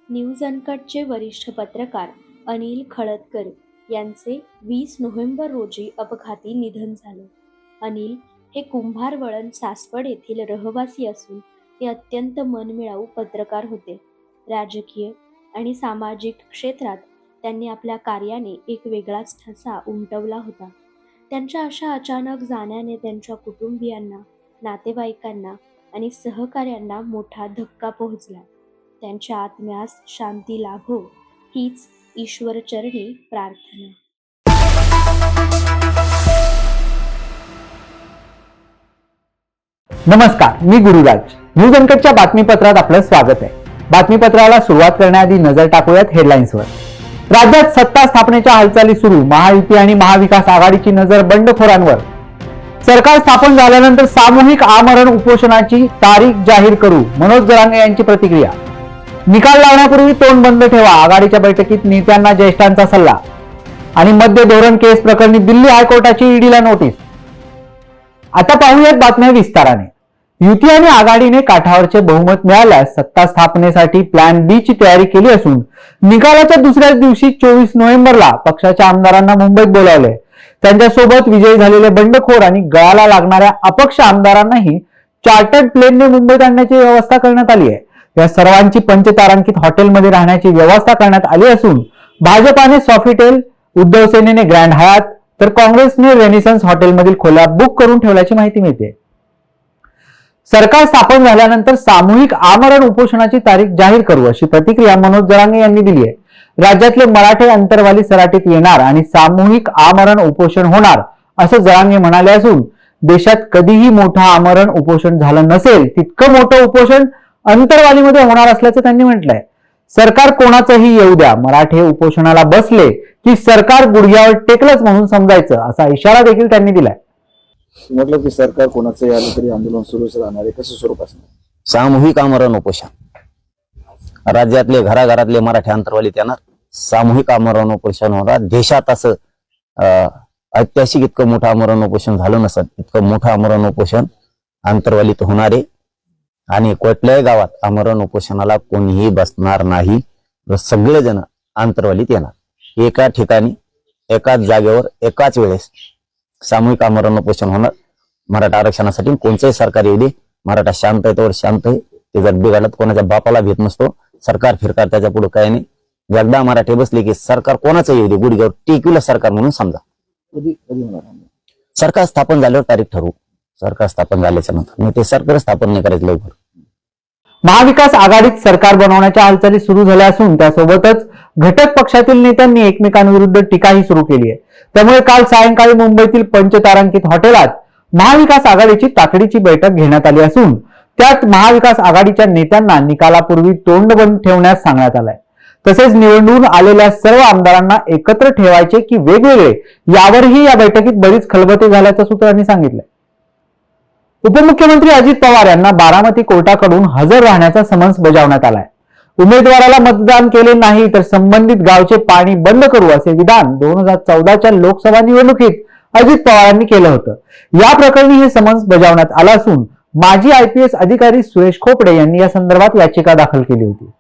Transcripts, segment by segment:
News अनकटचे वरिष्ठ पत्रकार अनिल खळदकर यांचे 20 नोव्हेंबर रोजी अपघाती निधन झाले. अनिल हे कुंभारवळण सासवड येथील रहिवासी असून ते अत्यंत मनमिळाऊ पत्रकार होते. राजकीय आणि सामाजिक क्षेत्रात त्यांनी आपल्या कार्याने एक वेगळाच ठसा उमटवला होता. त्यांच्या अशा अचानक जाण्याने त्यांच्या कुटुंबियांना, नातेवाईकांना आणि सहकाऱ्यांना मोठा धक्का पोहोचला. त्यांच्या आत्म्यास शांती लाभो हीच ईश्वरचरणी प्रार्थना. नमस्कार, मी गुरुराज. न्यूज अनकटच्या बातमीपत्रात आपलं स्वागत आहे. बातमीपत्राला सुरुवात करण्याआधी नजर टाकूयात हेडलाईन्सवर. राज्यात सत्ता स्थापनेच्या हालचाली सुरू. महायुती आणि महाविकास आघाडीची नजर बंडखोरांवर. सरकार स्थापन झाल्यानंतर सामूहिक आमरण उपोषणाची तारीख जाहीर करू, मनोज जरांगे यांची प्रतिक्रिया. निकाल लावण्यापूर्वी तोंड बंद ठेवा, आघाडीच्या बैठकीत नेत्यांना ज्येष्ठांचा सल्ला. आणि मद्य धोरण केस प्रकरणी दिल्ली हायकोर्टाची ईडीला नोटीस. आता पाहूयात बातम्या विस्ताराने. युती आणि आघाडीने काठावरचे बहुमत मिळाल्यास सत्ता स्थापनेसाठी प्लॅन बी ची तयारी केली असून निकालाच्या दुसऱ्याच दिवशी 24 नोव्हेंबरला पक्षाच्या आमदारांना मुंबईत बोलावले. त्यांच्यासोबत विजयी झालेले बंडखोर आणि गळाला लागणाऱ्या अपक्ष आमदारांनाही चार्टर्ड प्लेनने मुंबईत आणण्याची व्यवस्था करण्यात आली आहे. या सर्वांची पंचतारांकित हॉटेलमध्ये राहण्याची व्यवस्था करण्यात आली असून भाजपाने सॉफिटेल, उद्धव सेनेने ग्रँड हयात, तर काँग्रेसने रेनिसन्स हॉटेलमधील खोल्या बुक करून ठेवल्याची माहिती मिळते. सरकार स्थापन झाल्यानंतर सामूहिक आमरण उपोषणाची तारीख जाहीर करू, अशी प्रतिक्रिया मनोज जरांगे यांनी दिली आहे. राज्यातले मराठे अंतरवाली सराटीत येणार आणि सामूहिक आमरण उपोषण होणार, असं जरांगे म्हणाले असून देशात कधीही मोठं आमरण उपोषण झालं नसेल तितकं मोठं उपोषण अंतरवालीमध्ये होणार असल्याचं त्यांनी म्हटलंय. सरकार कोणाचंही येऊ द्या, मराठे उपोषणाला बसले की सरकार गुडघ्यावर टेकलंच म्हणून समजायचं, असा इशारा देखील त्यांनी दिलाय. म्हटलं की सरकार कोणाचंही आलं तरी आंदोलन सुरूच राहणार आहे. कसं स्वरूप असणार? सामूहिक आमरण उपोषण. राज्यातले घराघरातले मराठी अंतरवालीत येणार, सामूहिक आमरण उपोषण होणार. देशात असं ऐतिहासिक इतकं मोठं आमरण उपोषण झालं नसत, इतकं मोठं आमरण उपोषण अंतरवालीत होणार आहे. आणि कुठल्याही गावात आमरण उपोषणाला कोणीही बसणार नाही. सगळेजण अंतरवालीत येणार. एका ठिकाणी, एकाच जागेवर, एकाच वेळेस सामूहिक आमरण उपोषण होणार. मराठा आरक्षणासाठी कोणतेही सरकार येऊ दे, मराठा शांत आहे त्यावर शांत आहे. ते जर बिघडलं कोणाच्या बापाला भेट नसतो. सरकार फिरकार त्याच्या पुढे काही नाही. एकदा मराठे बसले की सरकार कोणाचं येऊ दे, गुडघ्यावर टेकविलं सरकार म्हणून समजा. कधी होणार? सरकार स्थापन झाल्यावर तारीख ठरवू. सरकार स्थापन झाल्याच्या नंतर मी ते सरकार स्थापन नाही करायचं लवकर. महाविकास आघाडीत सरकार बनवण्याच्या हालचाली सुरू झाल्या असून त्यासोबतच घटक पक्षातील नेत्यांनी एकमेकांविरुद्ध टीकाही सुरू केली आहे. त्यामुळे काल सायंकाळी मुंबईतील पंचतारांकित हॉटेलात महाविकास आघाडीची तातडीची बैठक घेण्यात आली असून त्यात महाविकास आघाडीच्या नेत्यांना निकालापूर्वी तोंड बंद ठेवण्यास सांगण्यात आलंय. तसेच निवडून आलेल्या सर्व आमदारांना एकत्र ठेवायचे की वेगवेगळे, यावरही या बैठकीत बरीच खलबते झाल्याचं सूत्रांनी सांगितलंय. उपमुख्यमंत्री अजित पवार यांना बारामती कोर्टाकडून हजर राहण्याचा समन्स बजावण्यात आलाय. उमेदवाराला मतदान केले नाही तर संबंधित गावचे पाणी बंद करू, असे विधान 2014च्या लोकसभा निवडणुकीत अजित पवारांनी केलं होतं. या प्रकरणी हे समन्स बजावण्यात आलं असून माजी IPS अधिकारी सुरेश खोपडे यांनी या संदर्भात याचिका दाखल केली होती.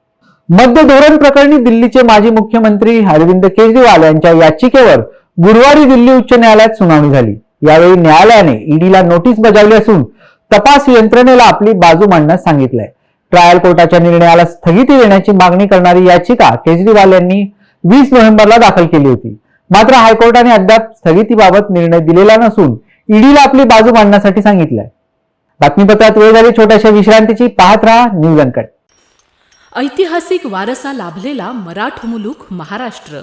मद्य धोरण प्रकरणी दिल्लीचे माजी मुख्यमंत्री अरविंद केजरीवाल यांच्या याचिकेवर गुरुवारी दिल्ली उच्च न्यायालयात सुनावणी झाली. यावेळी न्यायालयाने ईडीला नोटीस बजावली असून तपास यंत्रणेला आपली बाजू मांडण्यास सांगितलंय. ट्रायल कोर्टाच्या निर्णयाला स्थगिती देण्याची मागणी करणारी याचिका केजरीवाल यांनी 20 नोव्हेंबरला दाखल केली होती. मात्र हायकोर्टाने अद्याप स्थगितीबाबत निर्णय दिलेला नसून ईडीला आपली बाजू मांडण्यासाठी सांगितलंय. बातमीपत्रात वेळ झाली छोट्याशा विश्रांतीची. पाहत राहा न्यूज अनकट. ऐतिहासिक वारसा लाभलेला मराठा मुलूक महाराष्ट्र.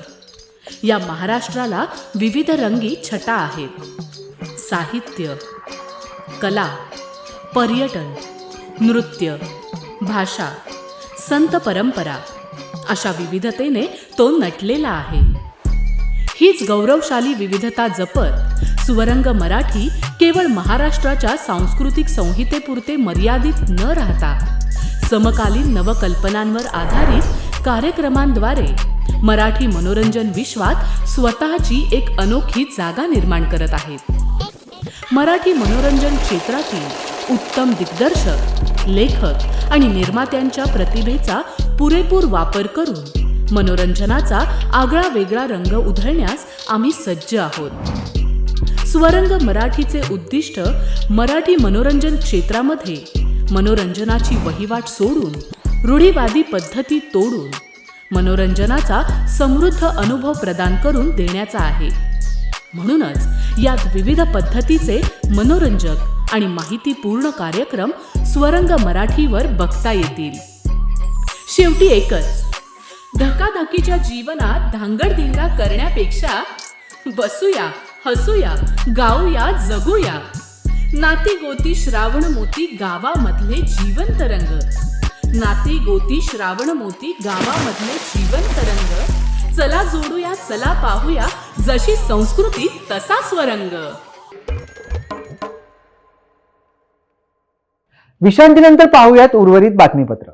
या महाराष्ट्राला विविध रंगी छटा आहेत. साहित्य, कला, पर्यटन, नृत्य, भाषा, संत परंपरा अशा विविधतेने तो नटलेला आहे. हीच गौरवशाली विविधता जपत सुवरंग मराठी केवळ महाराष्ट्राच्या सांस्कृतिक संहितेपुरते मर्यादित न राहता समकालीन नवकल्पनांवर आधारित कार्यक्रमांद्वारे मराठी मनोरंजन विश्वात स्वतःची एक अनोखी जागा निर्माण करत आहेत. मराठी मनोरंजन क्षेत्रातील उत्तम दिग्दर्शक, लेखक आणि निर्मात्यांच्या प्रतिभेचा पुरेपूर वापर करून मनोरंजनाचा आगळा वेगळा रंग उधळण्यास आम्ही सज्ज आहोत. स्वरंग मराठीचे उद्दिष्ट मराठी मनोरंजन क्षेत्रामध्ये मनोरंजनाची वहिवाट सोडून, रूढीवादी पद्धती तोडून मनोरंजनाचा समृद्ध अनुभव प्रदान करून देण्याचा आहे. म्हणूनच यात विविध पद्धतीचे मनोरंजक आणि माहितीपूर्ण कार्यक्रम स्वरंग मराठीवर बघता येतील. शेवटी एकच, धकाधकीच्या जीवनात धांगडधिंगा करण्यापेक्षा बसूया, हसूया, गाऊया, जगूया. नाती गोती श्रावण मोती गावामधले जीवंत रंग. नाती गोती श्रावण मोती गावामधले जीवंत रंग. चला जोडूया, चला पाहूया, जशी संस्कृती तसा स्वरंग. विश्रांतीनंतर पाहूयात उर्वरित बातमीपत्र.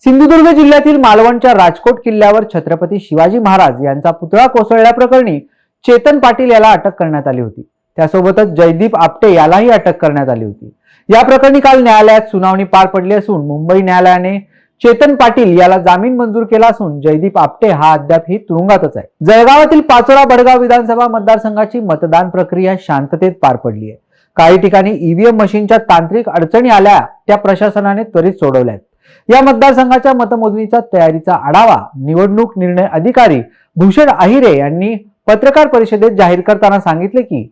सिंधुदुर्ग जिल्ह्यातील मालवणच्या राजकोट किल्ल्यावर छत्रपती शिवाजी महाराज यांचा पुतळा कोसळल्याप्रकरणी चेतन पाटील याला अटक करण्यात आली होती. त्यासोबतच जयदीप आपटे यालाही अटक करण्यात आली होती. या प्रकरणी काल न्यायालयात सुनावणी पार पडली असून मुंबई न्यायालयाने चेतन पाटील याला जामीन मंजूर केला असून जयदीप आपटे हा अद्यापही तुरुंगातच आहे. जळगावातील पाचोरा बडगाव विधानसभा मतदारसंघाची मतदान प्रक्रिया शांततेत पार पडली आहे. काही ठिकाणी ईव्हीएम मशीनच्या तांत्रिक अडचणी आल्या, त्या प्रशासनाने त्वरित सोडवल्या आहेत. या मतदारसंघाच्या मतमोजणीच्या तयारीचा आढावा निवडणूक निर्णय अधिकारी भूषण आहिरे यांनी पत्रकार परिषदेत जाहीर करताना सांगितले की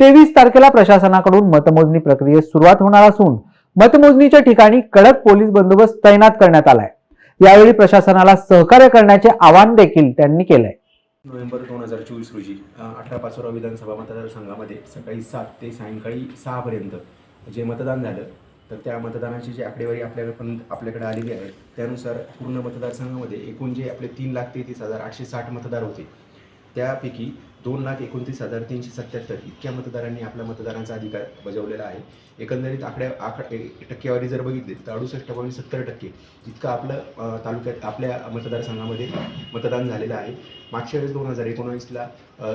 23 तारखेला प्रशासनाकडून मतमोजणी प्रक्रियेस सुरुवात होणार असून मतमोजणीच्या ठिकाणी कडक पोलीस बंदोबस्त तैनात करण्यात आलाय. यावेळी प्रशासनाला सहकार्य करण्याचे आवाहन देखील त्यांनी केलंय. नोव्हेंबर 2024 रोजी 18 पाचोरा विधानसभा मतदारसंघामध्ये सकाळी 7 ते सायंकाळी 6 पर्यंत जे मतदान झालं, तर त्या मतदानाची जी आकडेवारी आपल्याकडे आलेली आहे त्यानुसार पूर्ण मतदारसंघामध्ये एकूण जे आपले 3,33,860 मतदार होते, त्यापैकी 2,29,377 इतक्या मतदारांनी आपल्या मतदानाचा अधिकार बजावलेला आहे. एकंदरीत टक्केवारी जर बघितली तर 68.70% इतकं आपलं तालुक्यात आपल्या मतदारसंघामध्ये मतदान झालेलं आहे. मागच्या वेळेस 2019ला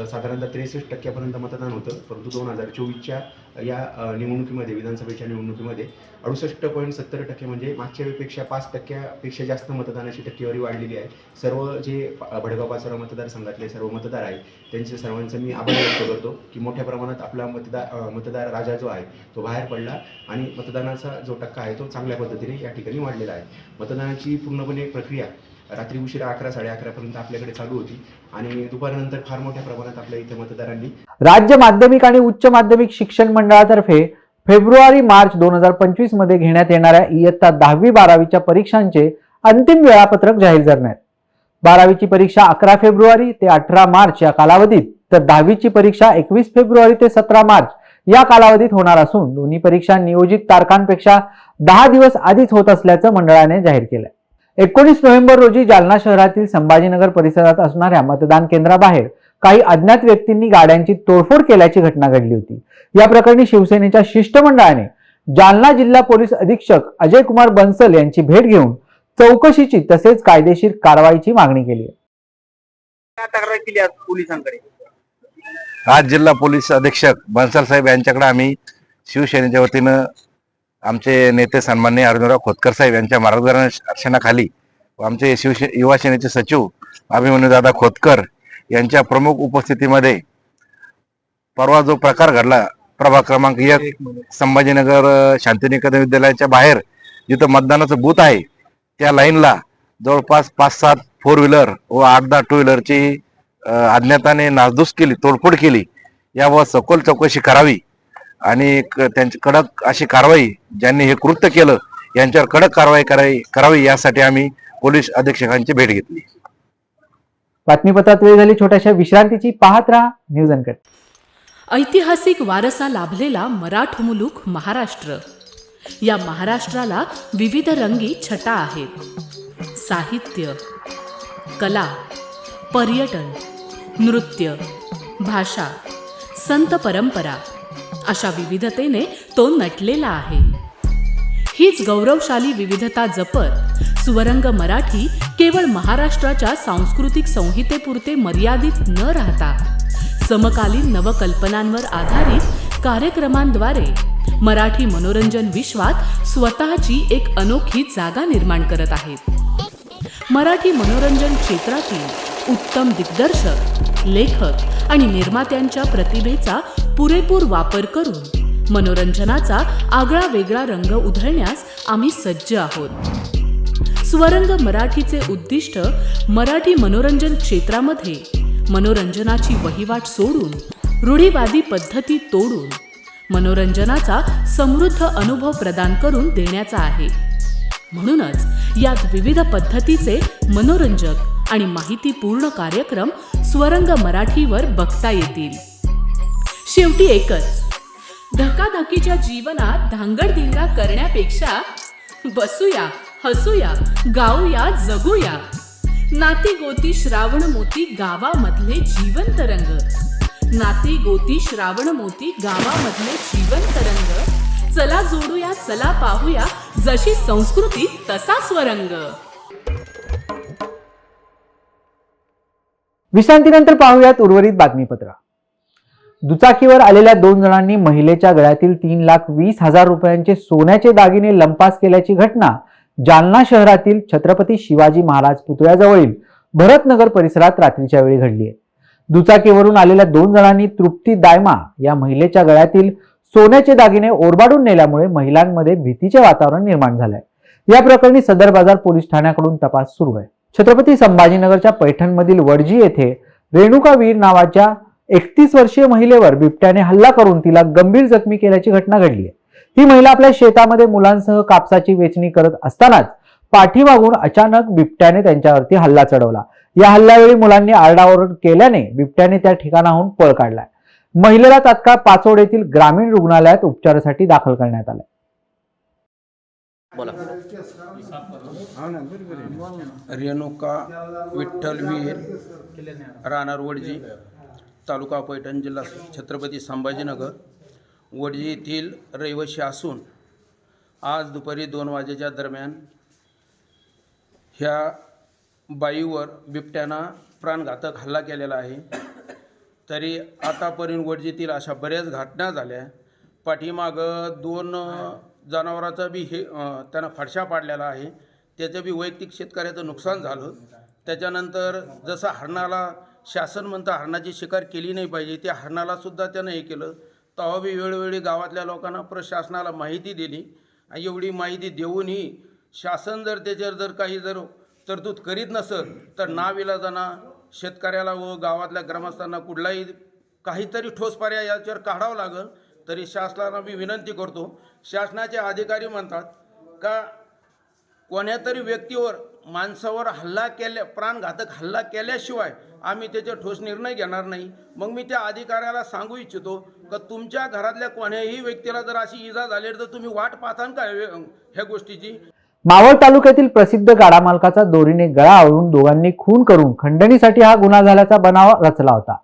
साधारणतः 63% मतदान होतं, परंतु 2024च्या या निवडणुकीमध्ये, विधानसभेच्या निवडणुकीमध्ये 68.70% म्हणजे मागच्या वेळेपेक्षा 5% जास्त मतदानाची टक्केवारी वाढलेली आहे. सर्व जे भडगाव पाचोरा मतदारसंघातले सर्व मतदार आहेत त्यांचे सर्वांचं मी आभार व्यक्त करतो की मोठ्या प्रमाणात आपला मतदार राजा जो आहे तो बाहेर पडला आणि मतदानाचा जो टक्का आहे तो चांगल्या पद्धतीने या ठिकाणी वाढलेला आहे. मतदानाची पूर्णपणे प्रक्रिया रात्री उशिरा 11-11:30 पर्यंत आपल्याकडे चालू होती आणि दुपारनंतर फार मोठ्या प्रमाणात आपल्या इथे मतदारांनी राज्य माध्यमिक आणि उच्च माध्यमिक शिक्षण मंडळातर्फे फेब्रुवारी-मार्च 2025 मध्ये घेण्यात येणाऱ्या इयत्ता 10वी-12वीच्या परीक्षांचे अंतिम वेळापत्रक जाहीर करण्यात. 12वीची परीक्षा 11 फेब्रुवारी ते 18 मार्च या कालावधीत, तर 10वीची परीक्षा 21 फेब्रुवारी ते 17 मार्च या कालावधीत होणार असून दोन्ही परीक्षा नियोजित तारखांपेक्षा 10 दिवस आधीच होत असल्याचं मंडळाने जाहीर केलंय. 19 नोव्हेंबर रोजी जालना शहरातील संभाजीनगर परिसरात असणाऱ्या मतदान केंद्राबाहेर काही अज्ञात व्यक्तींनी गाड्यांची तोडफोड केल्याची घटना घडली होती. या प्रकरणी शिवसेनेच्या शिष्टमंडळाने जालना जिल्हा पोलीस अधीक्षक अजय कुमार बन्सल यांची भेट घेऊन चौकशीची तसेच कायदेशीर कारवाईची मागणी केली आहे. तक्रार केली आज पोलिसांकडे. आज जिल्हा पोलीस अधीक्षक बन्सल साहेब यांच्याकडे आम्ही शिवसेनेच्या वतीनं आमचे नेते सन्माननीय अर्जुनराव खोतकर साहेब यांच्या मार्गदर्शनाखाली आमचे युवा सेनेचे सचिव अभिमन्यूदादा खोतकर यांच्या प्रमुख उपस्थितीमध्ये परवा जो प्रकार घडला प्रभाग क्रमांक 1 संभाजीनगर शांतिनिकेतन विद्यालयाच्या बाहेर जिथं मतदानाचं बूथ आहे त्या लाईनला जवळपास 5-7 4 व्हीलर व 8-10 टू व्हीलरची अज्ञाताने नासधूस केली, तोडफोड केली. यावर सखोल चौकशी करावी आणि त्यांची कडक अशी कारवाई, ज्यांनी हे कृत्य केलं यांच्यावर कडक कारवाई करावी यासाठी आम्ही पोलीस अधीक्षकांची भेट घेतली. बातमीपत्रात वेळ झाली छोट्याशा विश्रांतीची. पाहत राहा न्यूज अनकट. ऐतिहासिक वारसा लाभलेला मराठ मुलूक महाराष्ट्र. या महाराष्ट्राला विविध रंगी छटा आहेत. साहित्य, कला, पर्यटन, नृत्य, भाषा, संत परंपरा अशा विविधतेने तो नटलेला आहे. हीच गौरवशाली विविधता जपत स्वरंग मराठी केवळ महाराष्ट्राच्या सांस्कृतिक संहितेपुरते मर्यादित न राहता समकालीन नवकल्पनांवर आधारित कार्यक्रमांद्वारे मराठी मनोरंजन विश्वात स्वतःची एक अनोखी जागा निर्माण करत आहेत. मराठी मनोरंजन क्षेत्रातील उत्तम दिग्दर्शक, लेखक आणि निर्मात्यांच्या प्रतिभेचा पुरेपूर वापर करून मनोरंजनाचा आगळा वेगळा रंग उधळण्यास आम्ही सज्ज आहोत। स्वरंग मराठीचे उद्दिष्ट मराठी मनोरंजन क्षेत्रामध्ये मनोरंजनाची वहिवाट सोडून, रूढीवादी पद्धती तोडून मनोरंजनाचा समृद्ध अनुभव प्रदान करून देण्याचा आहे। म्हणूनच यात विविध पद्धतीचे मनोरंजक आणि माहितीपूर्ण कार्यक्रम स्वरंग मराठीवर बघता येतील। शेवटी एकच, धकाधकीच्या जीवनात धांगडधिंगा करण्यापेक्षा बसूया, हसूया, गाऊया, जगूया। नाती गोती श्रावण मोती गावामधले जीवंत रंग, नाती गोती श्रावण मोती गावामधले जीवंत रंग। चला जोडूया, चला पाहूया, जशी संस्कृती तसा स्वरंग। विश्रांतीनंतर पाहूयात उर्वरित बातमीपत्र। दुचाकीवर आलेल्या 2 जणांनी महिलेच्या गळ्यातील 3,20,000 रुपयांचे सोन्याचे दागिने लंपास केल्याची घटना जालना शहरातील छत्रपती शिवाजी महाराज पुतळ्याजवळील भरतनगर परिसरात रात्रीच्या वेळी घडली आहे। दुचाकीवरून आलेल्या 2 जणांनी तृप्ती दायमा या महिलेच्या गळ्यातील सोन्याचे दागिने ओरबाडून नेल्यामुळे महिलांमध्ये भीतीचे वातावरण निर्माण झाले आहे। या प्रकरणी सदर बाजार पोलीस ठाण्याकडून तपास सुरू आहे। छत्रपती संभाजीनगरच्या पैठणमधील वडजी येथे रेणुका वीर नावाच्या 31 वर्षीय महिलेवर बिबट्याने हल्ला करून तिला गंभीर जखमी केल्याची घटना घडली आहे। ही महिला आपल्या शेतामध्ये मुलांसह कापसाची वेचणी करत असतानाच पाठीमागून अचानक बिबट्याने त्यांच्यावरती हल्ला चढवला। या हल्ल्यावेळी मुलांनी आरडाओरड केल्याने बिबट्याने त्या ठिकाणाहून पळ काढलाय। महिलेला तात्काळ पाचोड येथील ग्रामीण रुग्णालयात उपचारासाठी दाखल करण्यात आले। रेणुका विठ्ठल वीर, राहणार वडजी, तालुका पैठण, जिल्हा छत्रपती संभाजीनगर, वडजी येथील रहिवासी असून आज दुपारी 2 वाजेच्या दरम्यान ह्या बाईवर बिबट्यानं प्राणघातक हल्ला केलेला आहे। तरी आतापर्यंत वडजीतील अशा बऱ्याच घटना झाल्या। पाठीमागं 2 जनावरांचा बी त्यांना फडशा पाडलेला आहे, त्याचं बी वैयक्तिक शेतकऱ्याचं नुकसान झालं। त्याच्यानंतर जसं हरणाला शासन म्हणतं हरणाची शिकार केली नाही पाहिजे, त्या हरणालासुद्धा त्यानं हे केलं। तेव्हा बी वेळोवेळी गावातल्या लोकांना प्रशासनाला माहिती दिली। एवढी माहिती देऊनही शासन जर त्याच्यावर जर काही तरतूद करीत नसेल तर नाविलाजानं शेतकऱ्याला व गावातल्या ग्रामस्थांना कुठलाही काहीतरी ठोस पर्याय याच्यावर काढावं लागेल। तरी शासनाला मी विनंती करतो, शासनाचे अधिकारी म्हणतात का कोण्यातरी व्यक्तीवर माणसावर हल्ला प्राणघातक हल्ला केल्याशिवाय आम्ही त्याचे ठोस निर्णय घेणार नाही। मग मी त्या अधिकाऱ्याला सांगू इच्छितो का तुमच्या घरातल्या कोण्याही व्यक्तीला जर अशी इजा झाली तर तुम्ही वाट पाहतान का ह्या गोष्टीची? मावळ तालुक्यातील प्रसिद्ध गाडा मालकाचा दोरीने गळा आवळून दोघांनी खून करून खंडणीसाठी हा गुन्हा झाल्याचा बनाव रचला होता।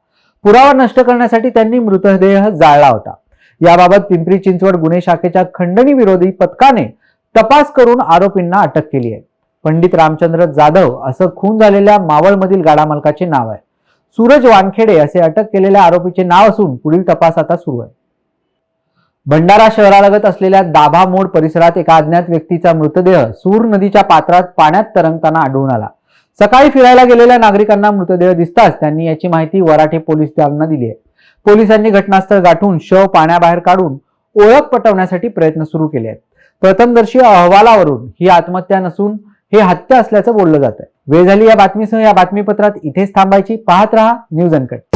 पुरावा नष्ट करण्यासाठी त्यांनी मृतदेह जाळला होता। याबाबत पिंपरी चिंचवड गुन्हे शाखेच्या खंडणी विरोधी पथकाने तपास करून आरोपींना अटक केली आहे। पंडित रामचंद्र जाधव असं खून झालेल्या मावळमधील गाडा मालकाचे नाव आहे। सूरज वानखेडे असे अटक केलेल्या आरोपीचे नाव असून पुढील तपास आता सुरू आहे। भंडारा शहरालगत असलेल्या दाभा मोड परिसरात एका अज्ञात व्यक्तीचा मृतदेह सूर नदीच्या पात्रात पाण्यात तरंगताना आढळून आला। सकाळी फिरायला गेलेल्या नागरिकांना मृतदेह दिसताच त्यांनी याची माहिती वराठे पोलीस दलांना दिली आहे। पोलिसांनी घटनास्थळ गाठून शव पाण्याबाहेर काढून ओळख पटवण्यासाठी प्रयत्न सुरू केले आहेत। प्रथमदर्शी अहवालावरून ही आत्महत्या नसून हे हत्या असल्याचं बोललं जात आहे। वेळ झाली या बातमीसह या बातमीपत्रात इथेच थांबायची। पाहत रहा न्यूज अनकट।